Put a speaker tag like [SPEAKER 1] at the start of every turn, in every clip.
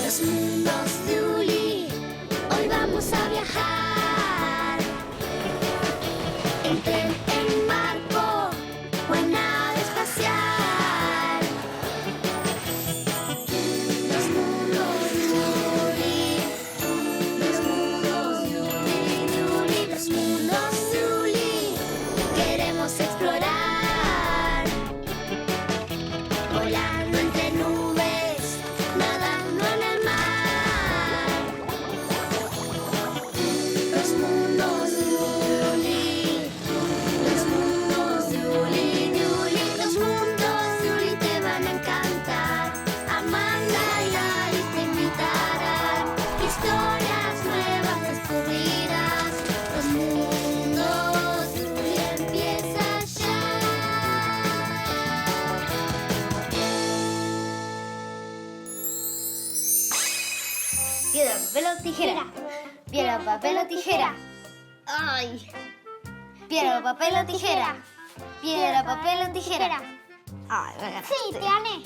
[SPEAKER 1] Los mundos de Uli, hoy vamos a viajar. En tren, en barco o en nave espacial. Los mundos de Uli, los mundos de Uli, los mundos de Uli, queremos explorar. Volando entre nubes, nadando en el mar. Los mundos de Uli, los mundos de Uli, los mundos de Uli te van a encantar. Amanda y Ali te invitarán, historias nuevas descubrirás. Los mundos de Uli empiezan ya.
[SPEAKER 2] Piedra, papel o tijera. Piedra, papel o tijera. Ay. Piedra, papel o tijera. Piedra, papel o tijera. Ay, me ganaste.
[SPEAKER 3] Sí, te gané.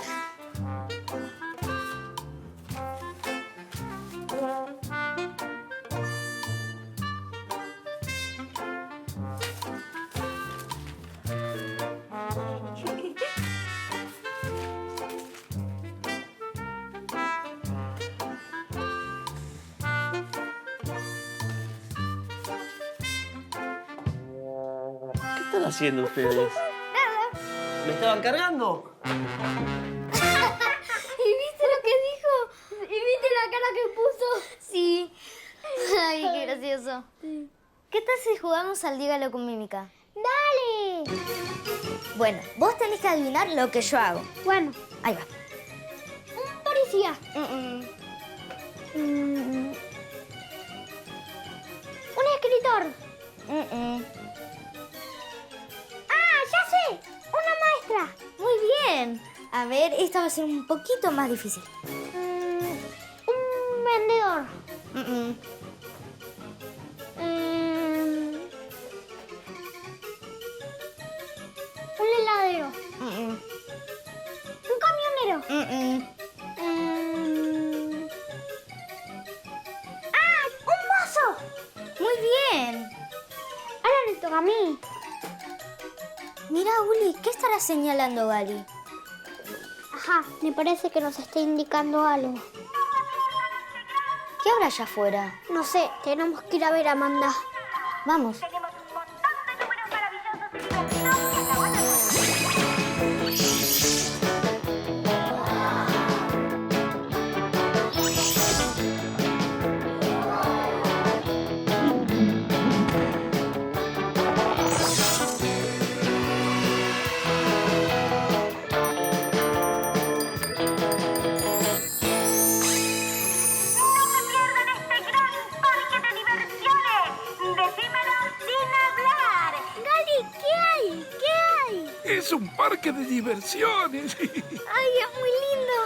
[SPEAKER 4] ¿Qué están haciendo ustedes?
[SPEAKER 2] Nada.
[SPEAKER 4] ¿Me estaban cargando?
[SPEAKER 2] ¿Y viste lo que dijo? ¿Y viste la cara que puso? Sí. Ay, qué gracioso. ¿Qué tal si jugamos al dígalo con mímica?
[SPEAKER 3] ¡Dale!
[SPEAKER 2] Bueno, vos tenés que adivinar lo que yo hago.
[SPEAKER 3] Bueno,
[SPEAKER 2] Ahí va.
[SPEAKER 3] un policía. Un escritor. ¡Ah, ya sé! Una maestra.
[SPEAKER 2] Muy bien. A ver, esta va a ser un poquito más difícil.
[SPEAKER 3] Un vendedor. Un heladero. Un camionero. ¡Ah! ¡Un mozo!
[SPEAKER 2] Muy bien.
[SPEAKER 3] Ahora me toca a mí.
[SPEAKER 2] Mira, Uli, ¿qué estará señalando Gali?
[SPEAKER 3] Ajá, me parece que nos está indicando algo.
[SPEAKER 2] ¿Qué habrá allá afuera?
[SPEAKER 3] No sé, tenemos que ir a ver a Amanda.
[SPEAKER 2] Vamos.
[SPEAKER 5] Tenemos un montón de números maravillosos y divertidos que acaban de... ¡No se pierdan este gran parque de diversiones! ¡Decímelo sin hablar!
[SPEAKER 3] Gali, ¿qué hay? ¿Qué hay?
[SPEAKER 6] Es un parque de diversiones.
[SPEAKER 3] ¡Ay, es muy lindo!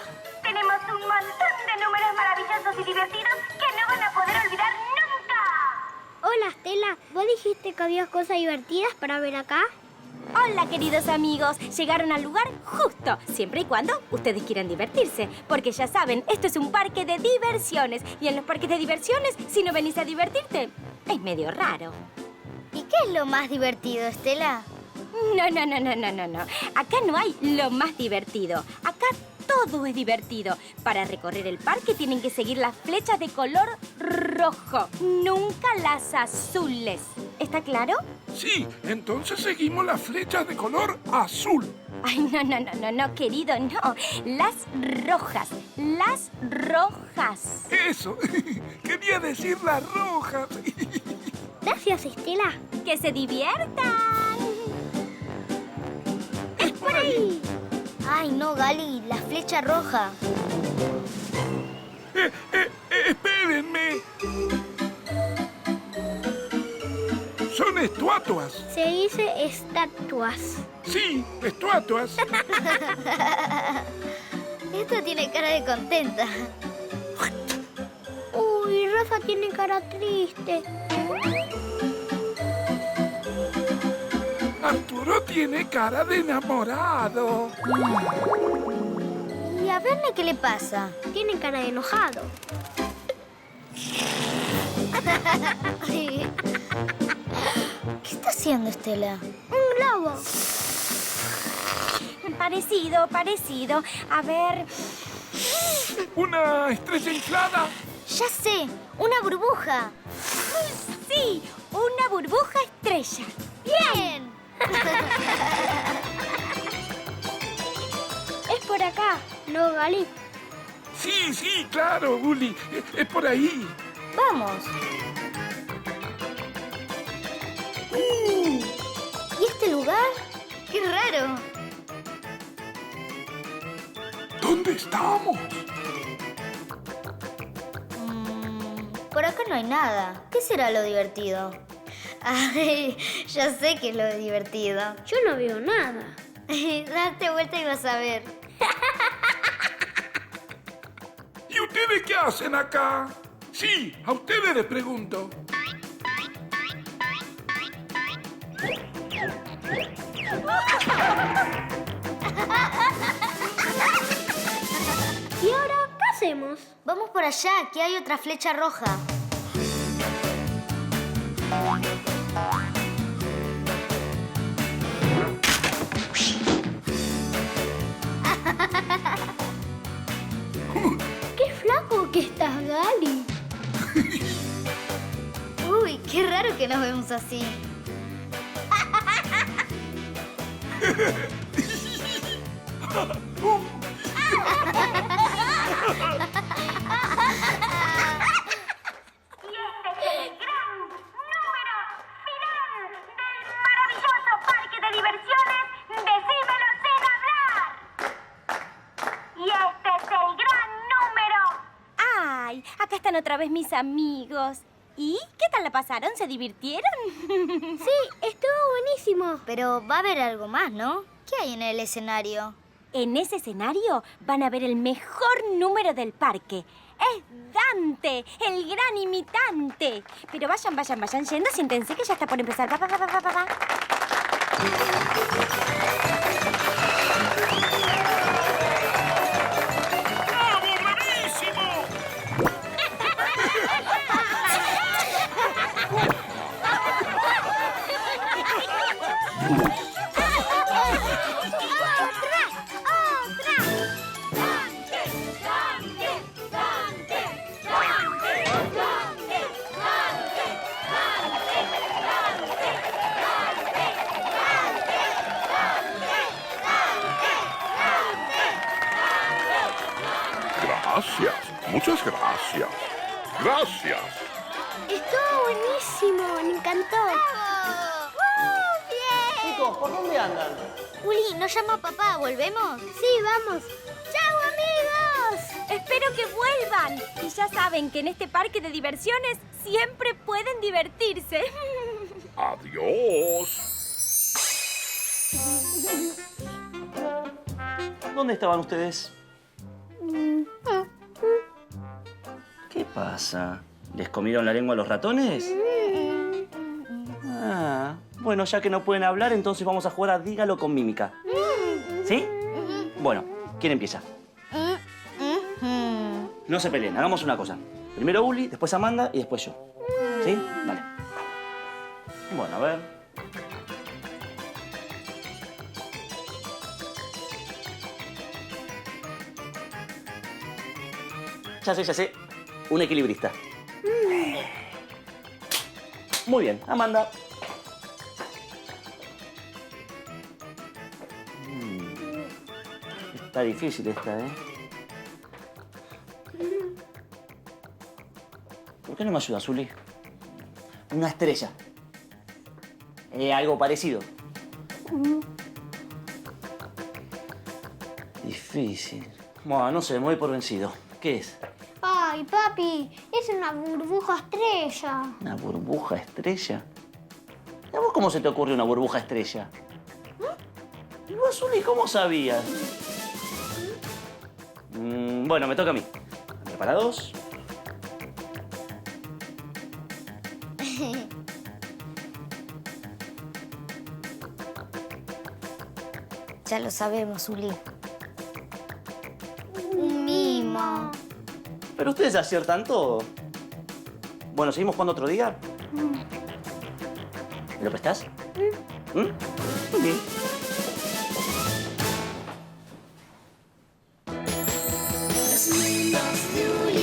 [SPEAKER 5] Tenemos un montón de números maravillosos y divertidos que no van a poder olvidar nunca.
[SPEAKER 3] Hola, Stella. ¿Vos dijiste que había cosas divertidas para ver acá?
[SPEAKER 7] Hola, queridos amigos. Llegaron al lugar justo, siempre y cuando ustedes quieran divertirse. Porque ya saben, esto es un parque de diversiones. Y en los parques de diversiones, si no venís a divertirte, es medio raro.
[SPEAKER 2] ¿Y qué es lo más divertido, Estela?
[SPEAKER 7] No. Acá no hay lo más divertido. Acá todo es divertido. Para recorrer el parque tienen que seguir las flechas de color rojo, nunca las azules. ¿Está claro?
[SPEAKER 6] Sí, entonces seguimos las flechas de color azul.
[SPEAKER 7] Ay, no, querido, no. Las rojas.
[SPEAKER 6] Eso, quería decir las rojas.
[SPEAKER 3] Gracias, Stella.
[SPEAKER 7] ¡Que se diviertan!
[SPEAKER 3] ¡Es por ahí!
[SPEAKER 2] Ay, no, Gali, la flecha roja.
[SPEAKER 6] Espérenme. Son estatuas.
[SPEAKER 3] Se dice estatuas.
[SPEAKER 6] Sí, estatuas.
[SPEAKER 2] Esto tiene cara de contenta.
[SPEAKER 3] Uy, Rafa tiene cara triste.
[SPEAKER 6] Arturo tiene cara de enamorado.
[SPEAKER 2] Y a Verne, ¿qué le pasa?
[SPEAKER 3] Tiene cara de enojado.
[SPEAKER 2] ¿Qué está haciendo, Estela?
[SPEAKER 3] Un globo.
[SPEAKER 7] Parecido, parecido. A ver...
[SPEAKER 6] ¿Una estrella inflada?
[SPEAKER 2] Ya sé, una burbuja.
[SPEAKER 7] Sí, una burbuja estrella.
[SPEAKER 2] ¡Bien!
[SPEAKER 3] Es por acá, ¿no, Gali?
[SPEAKER 6] Sí, claro, Uli. Es por ahí.
[SPEAKER 2] Vamos. ¿Y este lugar? ¡Qué raro!
[SPEAKER 6] ¿Dónde estamos?
[SPEAKER 2] Por acá no hay nada. ¿Qué será lo divertido? Ay, ya sé que es lo divertido.
[SPEAKER 3] Yo no veo nada.
[SPEAKER 2] Date vuelta y vas a ver.
[SPEAKER 6] ¿Y ustedes qué hacen acá? Sí, a ustedes les pregunto.
[SPEAKER 3] ¿Y ahora qué hacemos?
[SPEAKER 2] Vamos por allá, que hay otra flecha roja.
[SPEAKER 3] ¡Qué flaco que estás, Gali!
[SPEAKER 2] Uy, qué raro que nos vemos así.
[SPEAKER 5] Y este es el gran número final del maravilloso parque de diversiones Decímelo sin hablar. Y este es el gran número.
[SPEAKER 7] ¡Ay! Acá están otra vez mis amigos. ¿Y qué tal la pasaron? ¿Se divirtieron?
[SPEAKER 3] Sí, estuvo buenísimo.
[SPEAKER 2] Pero va a haber algo más, ¿no? ¿Qué hay en el escenario?
[SPEAKER 7] En ese escenario van a ver el mejor número del parque. Es Dante, el gran imitante. Pero vayan yendo. Siéntense que ya está por empezar. Va.
[SPEAKER 6] ¡Bravo, bravísimo! Gracias, muchas gracias. Gracias.
[SPEAKER 3] Estuvo buenísimo, me encantó.
[SPEAKER 4] Chicos, ¿por dónde andan?
[SPEAKER 2] Uli, ¿nos llama papá? ¿Volvemos?
[SPEAKER 3] Sí, vamos. ¡Chao, amigos!
[SPEAKER 7] Espero que vuelvan. Y ya saben que en este parque de diversiones siempre pueden divertirse.
[SPEAKER 6] Adiós.
[SPEAKER 4] ¿Dónde estaban ustedes? ¿Qué pasa? ¿Les comieron la lengua a los ratones? Ah, bueno, ya que no pueden hablar, entonces vamos a jugar a Dígalo con mímica. ¿Sí? Bueno, ¿quién empieza? No se peleen, hagamos una cosa. Primero Uli, después Amanda y después yo. ¿Sí? Vale. Bueno, a ver. Ya sé. Un equilibrista. Muy bien, Amanda. Está difícil esta, ¿eh? ¿Por qué no me ayudas, Uli? Una estrella. Algo parecido. Difícil. Bueno, no sé, me voy por vencido. ¿Qué es?
[SPEAKER 3] Ay, papi, es una burbuja estrella.
[SPEAKER 4] ¿Una burbuja estrella? ¿Y a vos cómo se te ocurre una burbuja estrella? ¿Y vos, Uli, cómo sabías? Bueno, me toca a mí. ¿Preparados?
[SPEAKER 2] Ya lo sabemos, Uli.
[SPEAKER 4] Pero ustedes aciertan todo. Bueno, ¿seguimos jugando otro día? ¿Me lo prestás? ¿Mm? Bien.
[SPEAKER 1] Los mundos de Uli